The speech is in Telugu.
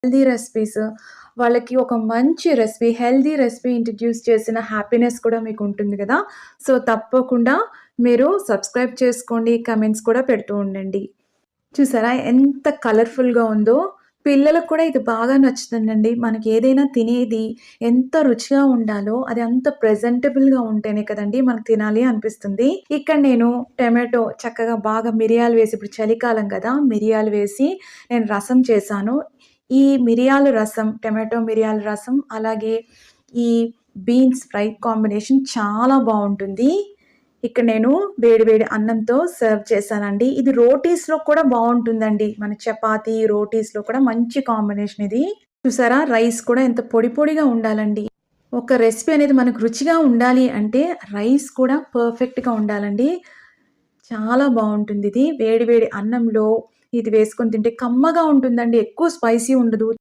హెల్తీ రెసిపీస్ వాళ్ళకి ఒక మంచి రెసిపీ, హెల్తీ రెసిపీ ఇంట్రొడ్యూస్ చేసిన హ్యాపీనెస్ కూడా మీకుంటుంది గదా! సో, తప్పకుండా మీరు సబ్స్క్రైబ్ చేసుకోండి. కమెంట్స్ కూడా పెడుతూ ఉండండి. చూసారా ఎంత కలర్‌ఫుల్‌గా ఉందో? పిల్లలకు కూడా ఇది బాగా నచ్చుతుందండి. మనకి ఏదైనా తినేది ఎంత రుచిగా ఉండాలో, అది అంత ప్రెజెంటబుల్‌గా ఉంటేనే కదండీ మనకు తినాలి అనిపిస్తుంది. ఇక్కడ నేను టొమాటో చక్కగా బాగా మిరియాలు వేసి ఇప్పుడు చలికాలం కదా! మిరియాలు వేసి నేను రసం చేశాను. ఈ మిరియాల రసం, టొమాటో మిరియాల రసం అలాగే ఈ బీన్స్ ఫ్రై కాంబినేషన్ చాలా బావుంటుంది. ఇక్కడ నేను వేడి వేడి అన్నంతో సర్వ్ చేశానండి. ఇది రోటీస్‌లో కూడా బావుంటుందండి. మన చపాతీ, రోటీస్‌లో కూడా మంచి కాంబినేషన్ ఇది. చూసారా? రైస్ కూడా ఎంత పొడి పొడిగా ఉండాలండి. ఒక రెసిపీ అనేది మనకు రుచిగా ఉండాలి అంటే రైస్ కూడా పర్ఫెక్ట్‌గా ఉండాలండి. చాలా బావుంటుందిది. వేడి వేడి అన్నంలో ఇది వేసుకొని తింటే కమ్మగా ఉంటుందండి. ఎక్కువ స్పైసీ ఉండదు.